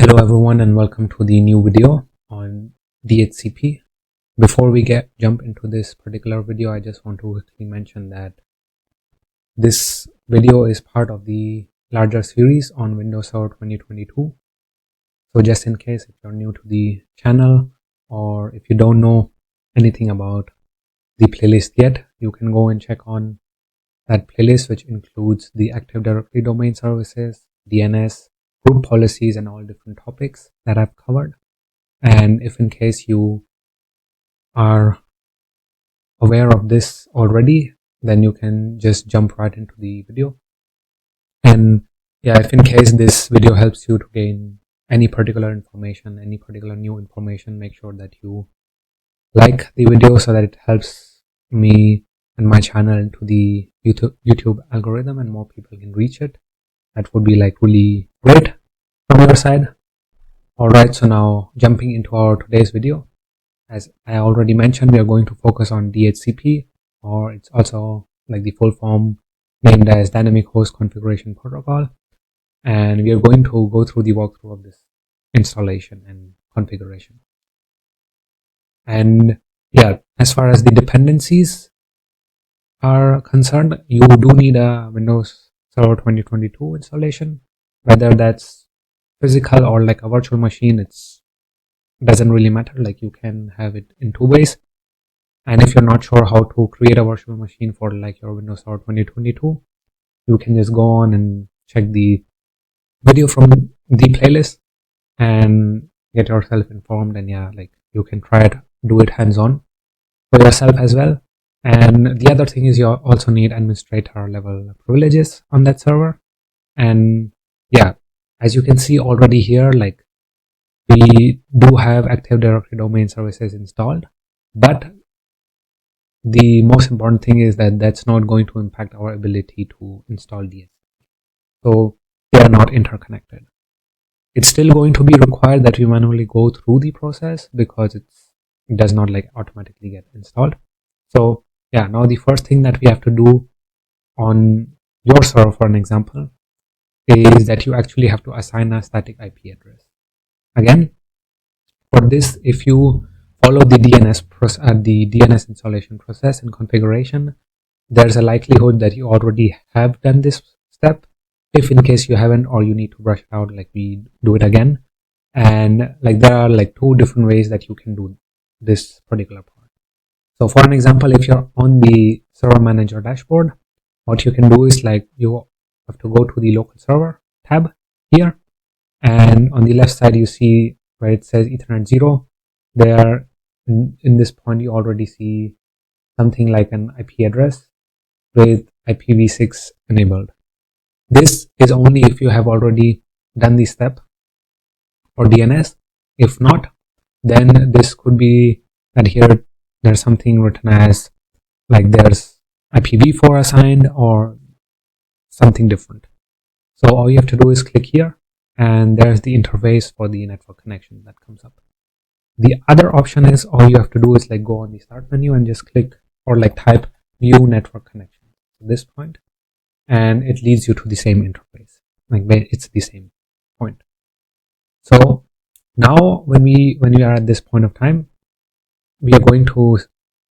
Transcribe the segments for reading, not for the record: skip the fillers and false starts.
Hello everyone and welcome to the new video on DHCP. Before we jump into this particular video, I just want to quickly mention that this video is part of the larger series on Windows Server 2022. So just in case if you're new to the channel or if you don't know anything about the playlist yet, you can go and check on that playlist, which includes the Active Directory domain services, DNS, group policies, and all different topics that I've covered. And if in case you are aware of this already, then you can just jump right into the video. And yeah, if in case this video helps you to gain any particular information, any particular new information, make sure that you like the video so that it helps me and my channel into the YouTube algorithm and more people can reach it. That would be like really great from your side. Alright, so now jumping into our today's video. As I already mentioned, we are going to focus on DHCP, or it's also like the full form named as Dynamic Host Configuration Protocol. And we are going to go through the walkthrough of this installation and configuration. And yeah, as far as the dependencies are concerned, you do need a Windows Server 2022 installation, whether that's physical or like a virtual machine. It doesn't really matter, like you can have it in two ways. And if you're not sure how to create a virtual machine for like your Windows Server 2022, you can just go on and check the video from the playlist and get yourself informed. And yeah, like you can try it, do it hands-on for yourself as well. And the other thing is you also need administrator level privileges on that server. And yeah, as you can see already here, like we do have Active Directory domain services installed, but the most important thing is that that's not going to impact our ability to install DHCP. So they are not interconnected. It's still going to be required that we manually go through the process because it does not like automatically get installed. So yeah, now the first thing that we have to do on your server, for an example, is that you actually have to assign a static IP address. Again, for this, if you follow the DNS installation process and configuration, there's a likelihood that you already have done this step. If in case you haven't, or you need to brush it out, like we do it again. And like there are like two different ways that you can do this particular part. So for an example, if you're on the server manager dashboard, what you can do is like you have to go to the local server tab here, and on the left side you see where it says Ethernet 0. There in this point you already see something like an IP address with IPv6 enabled. This is only if you have already done this step for DNS. If not, then this could be that here there's something written as like there's IPv4 assigned or something different. So all you have to do is click here and there's the interface for the network connection that comes up. The other option is all you have to do is like go on the start menu and just click or like type new network connection at this point, and it leads you to the same interface. Like it's the same point. So now when we are at this point of time, we are going to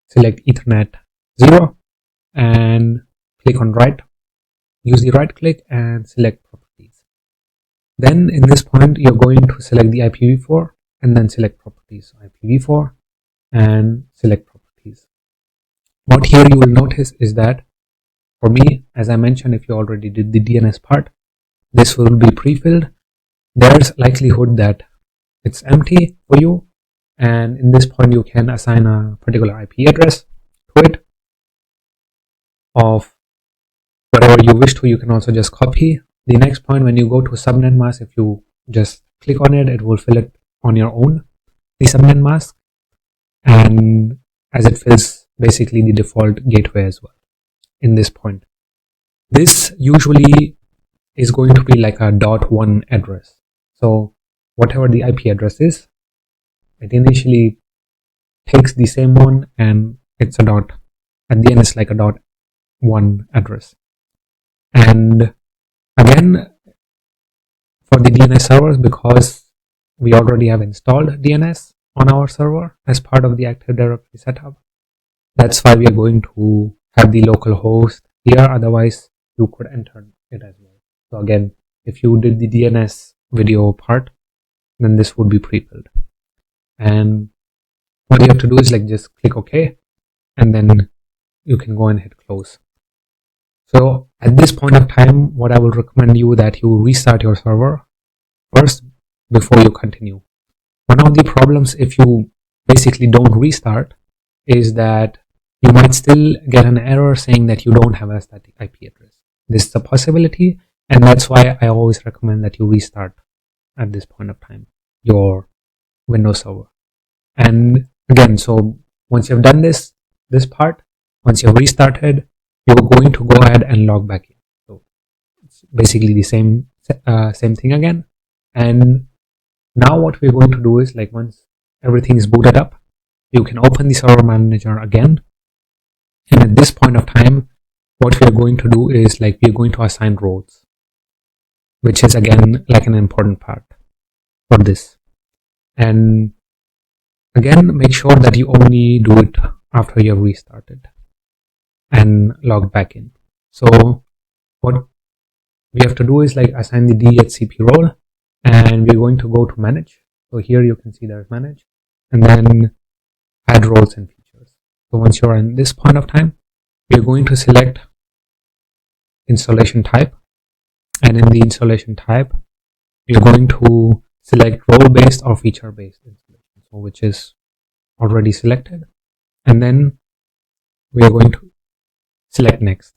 select Ethernet 0 and click on right. Use the right click and select properties. Then in this point, you're going to select the IPv4 and then select properties. So IPv4 and select properties. What here you will notice is that for me, as I mentioned, if you already did the DNS part, this will be pre-filled. There's likelihood that it's empty for you. And in this point, you can assign a particular IP address to it of whatever you wish to. You can also just copy. The next point, when you go to subnet mask, if you just click on it, it will fill it on your own, the subnet mask, and as it fills basically the default gateway as well. In this point, this usually is going to be like a .1 address. So whatever the IP address is, it initially takes the same one and it's a dot. At the end, it's like a .1 address. And again, for the DNS servers, because we already have installed DNS on our server as part of the Active Directory setup. That's why we are going to have the local host here. Otherwise, you could enter it as well. So again, if you did the DNS video part, then this would be pre-filled. And what you have to do is like just click OK, and then you can go and hit close. So at this point of time, what I will recommend you that you restart your server first before you continue. One of the problems if you basically don't restart is that you might still get an error saying that you don't have a static IP address. This is a possibility, and that's why I always recommend that you restart at this point of time your Windows server. And again, so once you've done this part, once you've restarted, you're going to go ahead and log back in. So it's basically the same thing again. And now what we're going to do is like once everything is booted up, you can open the server manager again. And at this point of time, what we're going to do is like we're going to assign roles, which is again like an important part for this. And again, make sure that you only do it after you have restarted and logged back in. So what we have to do is like assign the DHCP role, and we're going to go to manage. So here you can see there's manage, and then add roles and features. So once you're in this point of time, we're going to select installation type, and in the installation type, we're going to select role-based or feature-based installation, so which is already selected, and then we are going to select next.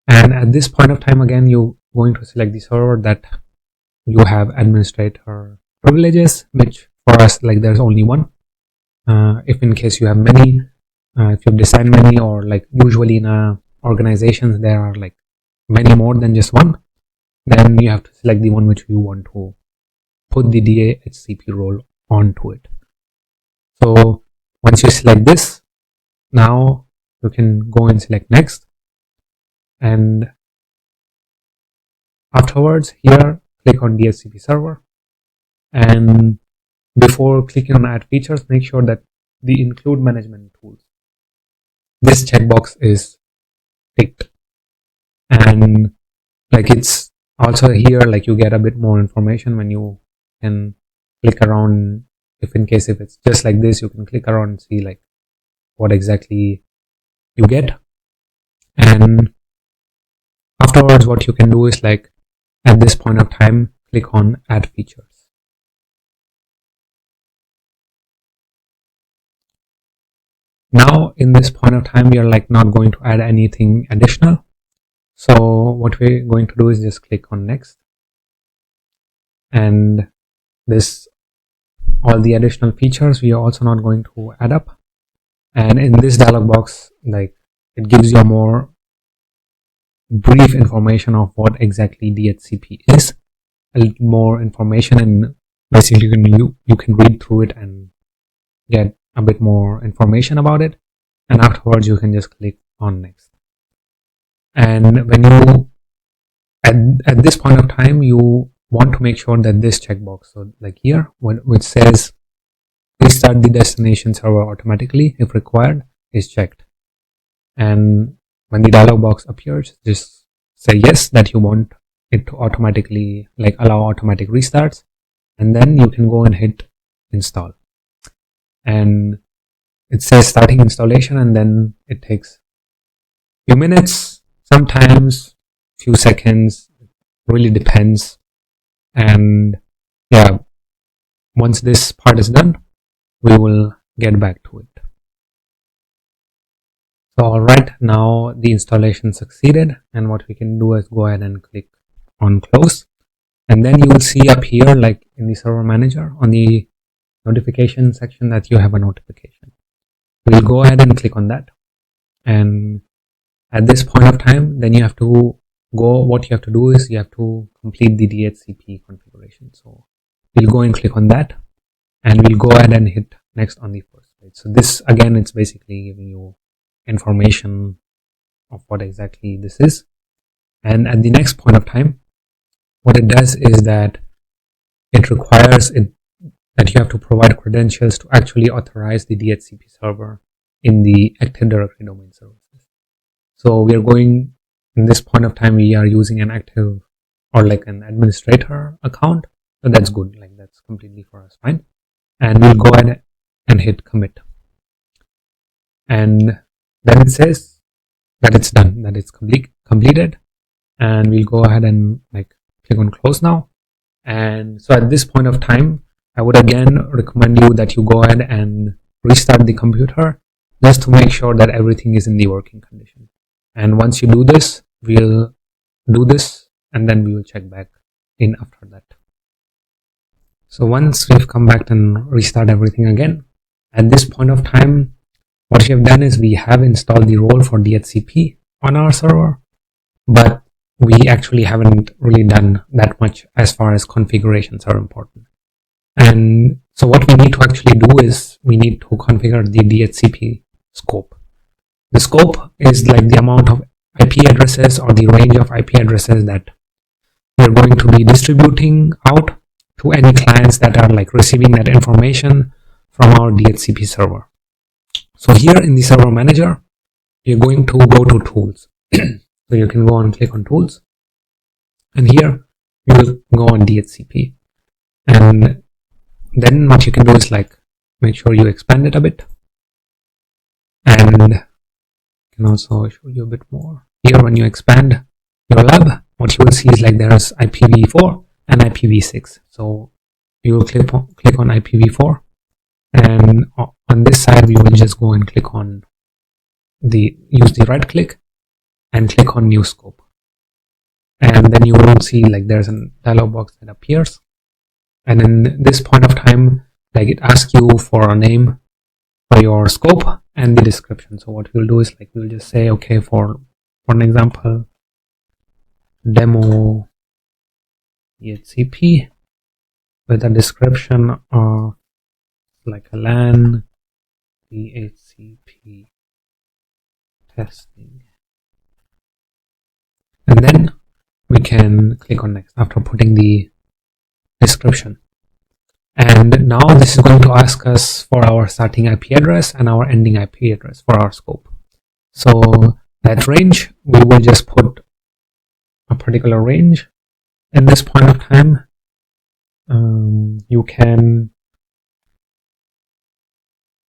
And at this point of time, again, you're going to select the server that you have administrator privileges, which for us, like there's only one. If in case you have many, if you've designed many, or like usually in organizations there are like many more than just one, then you have to select the one which you want to put the DHCP role onto it. So once you select this, now you can go and select next, and afterwards here click on DHCP server, and before clicking on add features, make sure that the include management tools, this checkbox is ticked. And like it's also here, like you get a bit more information when you can click around. If in case if it's just like this, you can click around and see like what exactly you get. And afterwards, what you can do is like at this point of time, click on add features. Now in this point of time, we are like not going to add anything additional. So what we're going to do is just click on next, and this all the additional features we are also not going to add up. And in this dialog box, like it gives you a more brief information of what exactly DHCP is, a little more information, and basically you can read through it and get a bit more information about it, and afterwards you can just click on next. And when you at this point of time, you want to make sure that this checkbox, so like here which says restart the destination server automatically if required, is checked. And when the dialog box appears, just say yes, that you want it to automatically like allow automatic restarts, and then you can go and hit install. And it says starting installation, and then it takes a few minutes, sometimes few seconds, really depends. And yeah, once this part is done, we will get back to it. So alright, now the installation succeeded, and what we can do is go ahead and click on close, and then you will see up here like in the server manager on the notification section that you have a notification. We'll go ahead and click on that, and at this point of time, then you have to go, what you have to do is you have to complete the DHCP configuration. So we'll go and click on that, and we'll go ahead and hit next on the first page. So this again, it's basically giving you information of what exactly this is. And at the next point of time, what it does is that it it requires that you have to provide credentials to actually authorize the DHCP server in the Active Directory domain services. So we are going, in this point of time, we are using an active or like an administrator account. So that's good, like that's completely for us fine. And we'll go ahead and hit commit. And then it says that it's done, that it's completed. And we'll go ahead and like click on close now. And so at this point of time, I would again recommend you that you go ahead and restart the computer just to make sure that everything is in the working condition. And once you do this, we'll do this and then we will check back in after that. So once we've come back and restart everything again, at this point of time, what we have done is we have installed the role for DHCP on our server, but we actually haven't really done that much as far as configurations are important. And so what we need to actually do is we need to configure the DHCP scope. The scope is like the amount of IP addresses or the range of IP addresses that we're going to be distributing out to any clients that are like receiving that information from our DHCP server. So here in the server manager, you're going to go to tools. So you can go and click on tools. And here you will go on DHCP. And then what you can do is like make sure you expand it a bit. And I can also show you a bit more. Here when you expand your lab, what you will see is like there's IPv4 and IPv6. So you will click on IPv4, and on this side we will just go and click on use the right click and click on new scope. And then you will see like there's a dialog box that appears. And in this point of time, like it asks you for a name for your scope and the description. So what we'll do is like we'll just say, okay, for an example, demo DHCP with a description of like a LAN DHCP testing. And then we can click on next after putting the description. And now this is going to ask us for our starting IP address and our ending IP address for our scope. So that range, we will just put a particular range. In this point of time, you can,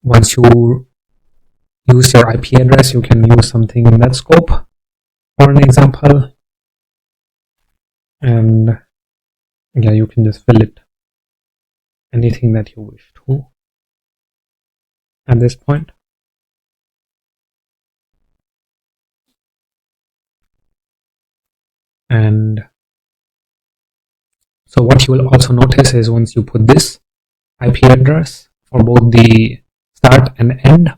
once you use your IP address, you can use something in that scope for an example. And yeah, you can just fill it anything that you wish to at this point. And so what you will also notice is once you put this IP address for both the start and end,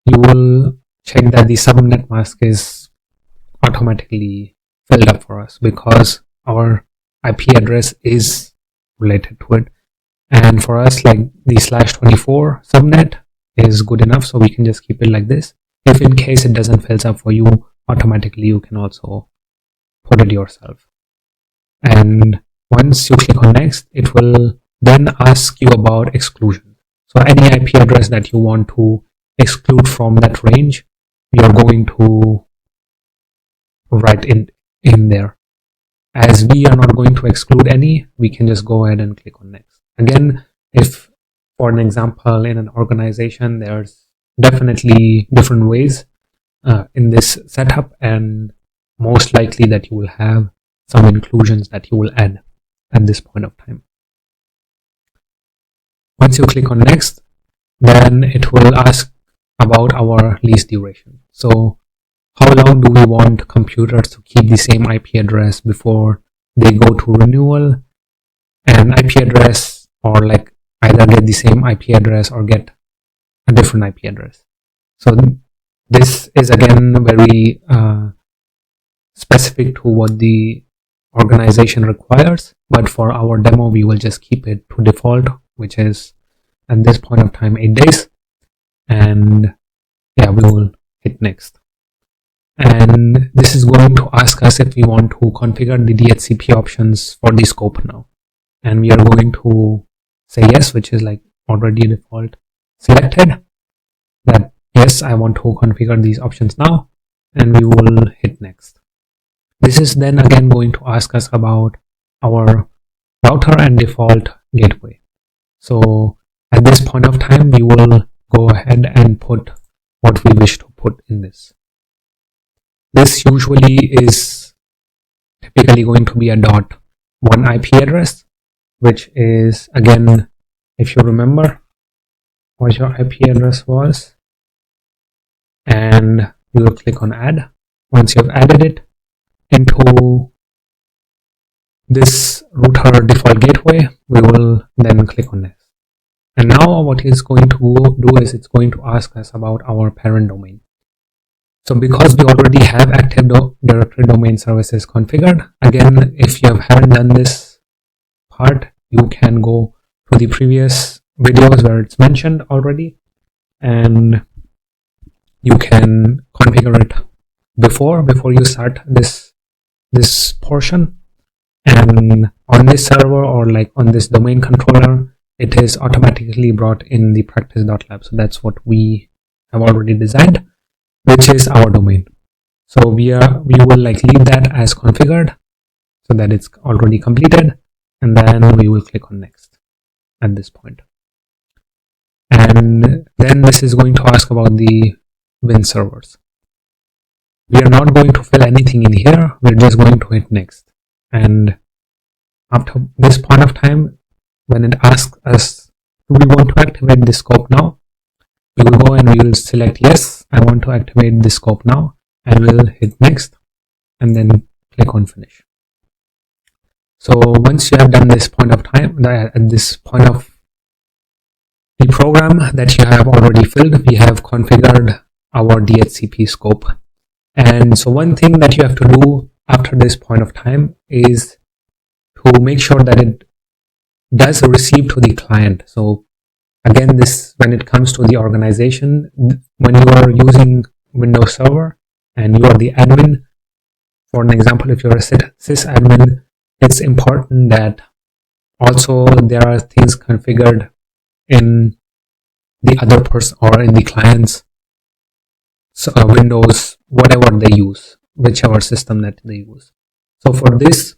you will check that the subnet mask is automatically filled up for us because our IP address is related to it. And for us, like the /24 subnet is good enough, so we can just keep it like this. If in case it doesn't fill up for you automatically, you can also put it yourself. And once you click on next, it will then ask you about exclusion. So any IP address that you want to exclude from that range, you're going to write in there. As we are not going to exclude any, we can just go ahead and click on next. Again, if for an example in an organization, there's definitely different ways in this setup, and most likely that you will have some inclusions that you will add at this point of time. Once you click on next, then it will ask about our lease duration. So how long do we want computers to keep the same IP address before they go to renewal? An IP address, or like either get the same IP address or get a different IP address. So this is again very specific to what the organization requires, but for our demo we will just keep it to default, which is at this point of time 8 days. And yeah, we will hit next. And this is going to ask us if we want to configure the DHCP options for the scope now. and we are going to say yes, which is like already default selected, that yes, I want to configure these options now, and we will hit next. This is then again going to ask us about our router and default gateway. So at this point of time, we will go ahead and put what we wish to put in this. This usually is typically going to be a .1 IP address, which is, again, if you remember what your IP address was, and you will click on add. Once you've added it into this router default gateway, we will then click on this. And now what it's going to do is it's going to ask us about our parent domain. So because we already have Active Directory domain services configured, again, if you haven't done this part, you can go to the previous videos where it's mentioned already, and you can configure it before you start this portion. And on this server, or like on this domain controller, it is automatically brought in the practice.lab. So that's what we have already designed, which is our domain. So we will like leave that as configured so that it's already completed, and then we will click on next at this point. And then this is going to ask about the Win servers. We are not going to fill anything in here, we're just going to hit next. And after this point of time, when it asks us, do we want to activate this scope now? We will go and we will select yes, I want to activate this scope now, and we'll hit next and then click on finish. So once you have done this point of time, at this point of the program that you have already filled, we have configured our DHCP scope. And so one thing that you have to do after this point of time is to make sure that it does receive to the client. So again, this, when it comes to the organization, when you are using Windows Server and you are the admin, for an example, if you're a sysadmin, it's important that also there are things configured in the other person or in the client's Windows, whatever they use, whichever system that they use. So for this,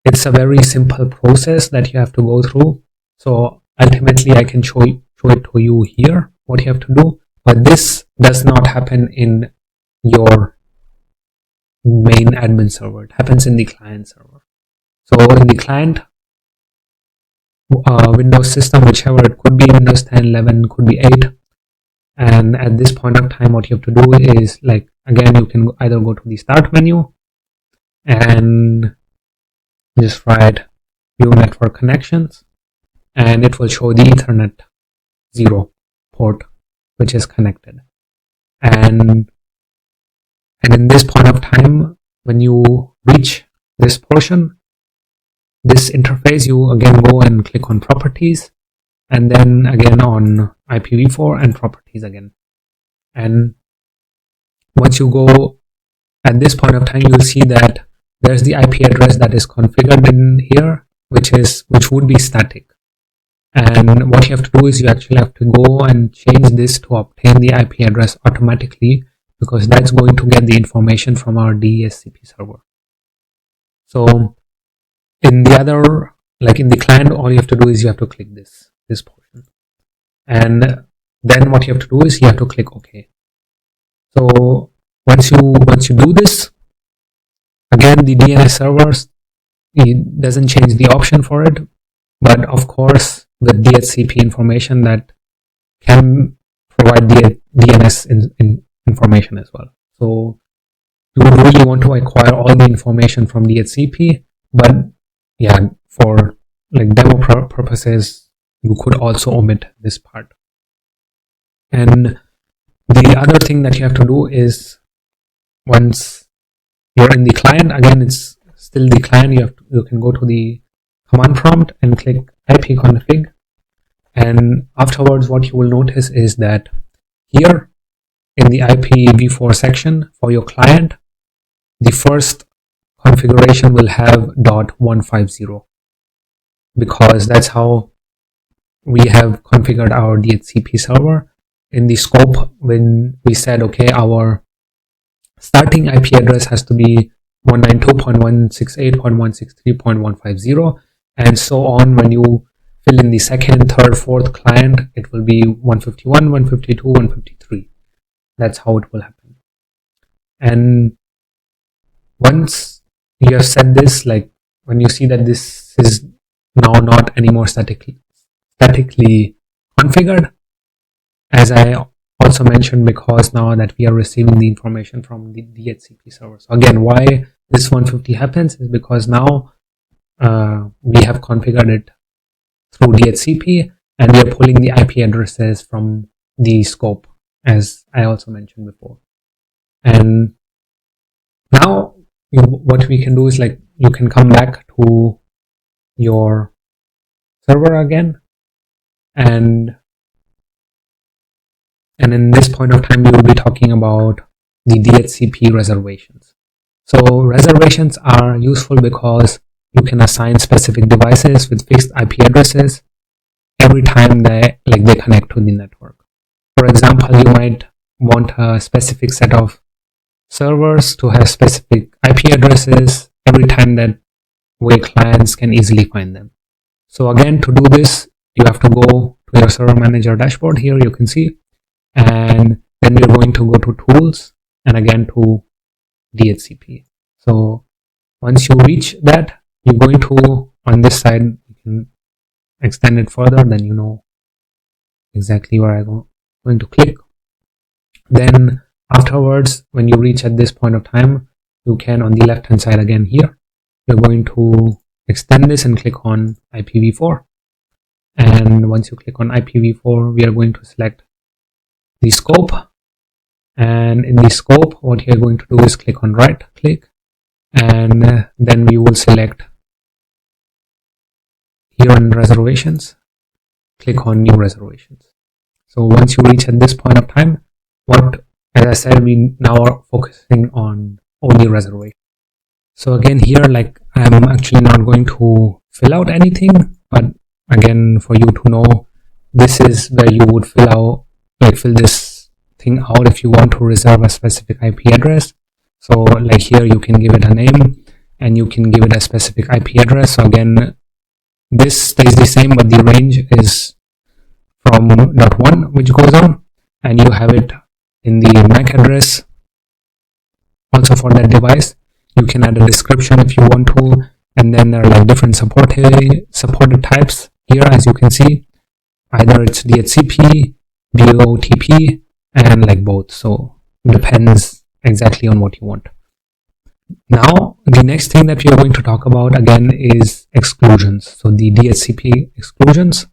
it's a very simple process that you have to go through. So ultimately, I can show it to you here, what you have to do, but this does not happen in your main admin server. It happens in the client server. So in the client Windows system, whichever, it could be Windows 10, 11, could be 8. And at this point of time, what you have to do is, like, again, you can either go to the start menu and just write view network connections, and it will show the Ethernet 0 port which is connected. And in this point of time, when you reach this portion, this interface, you again go and click on properties, and then again on IPv4 and properties again. And once you go at this point of time, you'll see that there's the IP address that is configured in here, which would be static. And what you have to do is you actually have to go and change this to obtain the IP address automatically, because that's going to get the information from our DHCP server. So in the other, like in the client, all you have to do is you have to click this portion. And then what you have to do is you have to click OK. So once you do this, again, the DNS servers, it doesn't change the option for it, but of course with DHCP information that can provide the DNS information as well. So you would really want to acquire all the information from DHCP, but yeah, for like demo purposes, you could also omit this part. And the other thing that you have to do is, once you're in the client, again, it's still the client, you can go to the command prompt and click ipconfig, and afterwards what you will notice is that here in the IPv4 section for your client, the first configuration will have .150, because that's how we have configured our DHCP server. In the scope, when we said, okay, our starting IP address has to be 192.168.163.150, and so on. When you fill in the second, third, fourth client, it will be 151, 152, 153. That's how it will happen. And once you have set this, like when you see that this is now not anymore statically configured, as I also mentioned, because now that we are receiving the information from the DHCP server. So again, why this 150 happens is because now we have configured it through DHCP, and we are pulling the IP addresses from the scope, as I also mentioned before. And now what we can do is, like, you can come back to your server again, and in this point of time, we will be talking about the DHCP reservations. So reservations are useful because you can assign specific devices with fixed IP addresses every time they connect to the network. For example, you might want a specific set of servers to have specific IP addresses every time that way clients can easily find them. So again, to do this, you have to go to your server manager dashboard. Here you can see, and then you're going to go to tools and again to DHCP. So once you reach that, you're going to, on this side, you can extend it further, then you know exactly where I'm going to click. Then afterwards, when you reach at this point of time, you can, on the left hand side again here, you're going to extend this and click on IPv4. And once you click on IPv4, we are going to select the scope, and in the scope, what you're going to do is click on right click, and then we will select here on reservations, click on new reservations. So once you reach at this point of time, as I said, we now are focusing on only reservations. So again here, like, I'm actually not going to fill out anything, but again, for you to know, this is where you would fill this thing out if you want to reserve a specific IP address. So like here, you can give it a name and you can give it a specific IP address. So again, this stays the same, but the range is from .1, which goes on, and you have it in the MAC address also for that device. You can add a description if you want to, and then there are like different supported types here, as you can see. Either it's DHCP, BOTP, and like both. So it depends exactly on what you want. Now, the next thing that we are going to talk about again is exclusions. So the DHCP exclusions,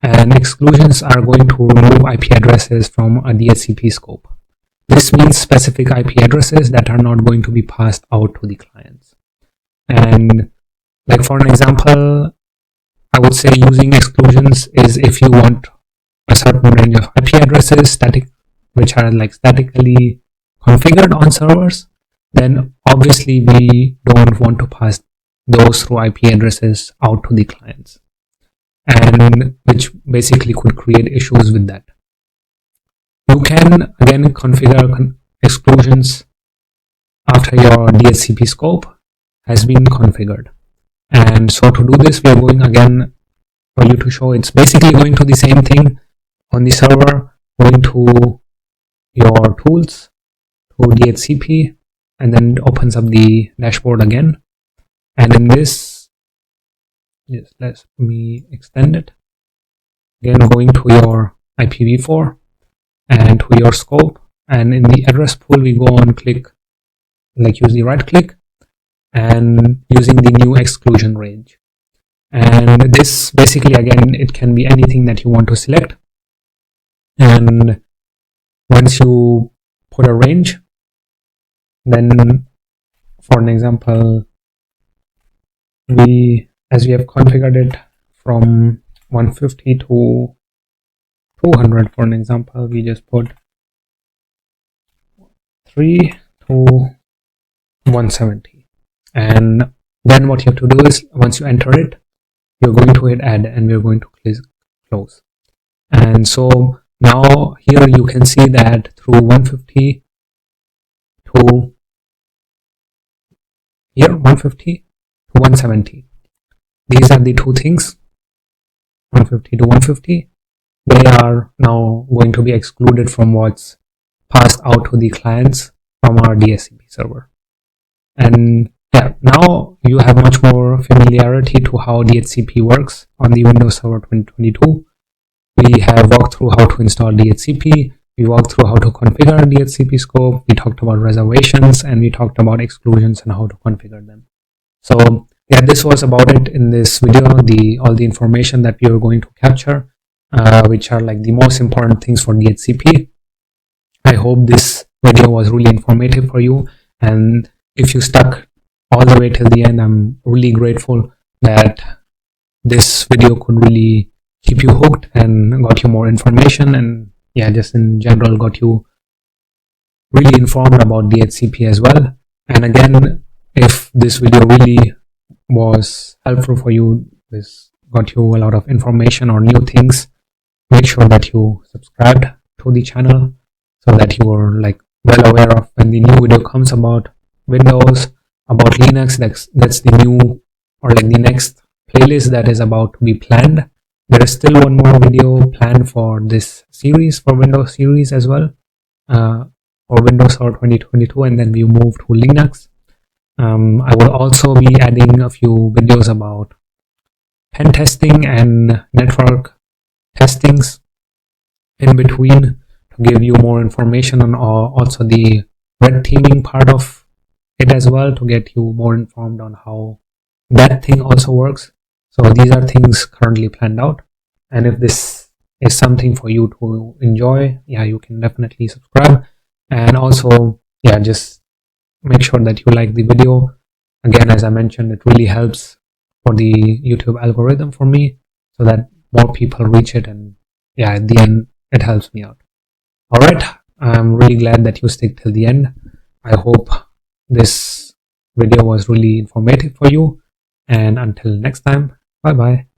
and exclusions are going to remove IP addresses from a DHCP scope. This means specific IP addresses that are not going to be passed out to the clients. And like, for an example, I would say using exclusions is if you want a certain range of IP addresses which are like statically configured on servers, then obviously we don't want to pass those through IP addresses out to the clients, and which basically could create issues with that. You can again configure exclusions after your DHCP scope has been configured. And so to do this, we are going again, for you to show, it's basically going to the same thing on the server, going to your tools, to DHCP, and then it opens up the dashboard again. And in this, just let me extend it. Again, going to your IPv4 and to your scope, and in the address pool, we go on click, like use the right click, and using the new exclusion range. And this basically, again, it can be anything that you want to select. And once you put a range, then for an example, as we have configured it from 150 to 200, for an example, we just put 3 to 170. And then what you have to do is, once you enter it, you're going to hit add and we're going to click close. And so now here you can see that through 150 to here 150 to 170, these are the two things, 150 to 150, they are now going to be excluded from what's passed out to the clients from our DHCP server. And yeah, now you have much more familiarity to how DHCP works on the Windows Server 2022. We have walked through how to install DHCP, we walked through how to configure DHCP scope, we talked about reservations, and we talked about exclusions and how to configure them. So yeah, this was about it in this video, all the information that we are going to capture, which are like the most important things for DHCP. I hope this video was really informative for you, and if you stuck all the way till the end, I'm really grateful that this video could really keep you hooked and got you more information, and yeah, just in general got you really informed about DHCP as well. And again, if this video really was helpful for you, this got you a lot of information or new things, make sure that you subscribed to the channel so that you are like well aware of when the new video comes about Windows, about Linux. That's the new or like the next playlist that is about to be planned. There is still one more video planned for this series, for Windows series as well, for Windows Server 2022, and then we move to Linux. I will also be adding a few videos about pen testing and network testings in between to give you more information on also the red teaming part of it as well, to get you more informed on how that thing also works. So these are things currently planned out, and if this is something for you to enjoy, yeah, you can definitely subscribe. And also, yeah, just make sure that you like the video. Again, as I mentioned, it really helps for the YouTube algorithm for me, so that more people reach it, and yeah, at the end it helps me out. Alright, I'm really glad that you stick till the end. I hope this video was really informative for you, and until next time, bye bye.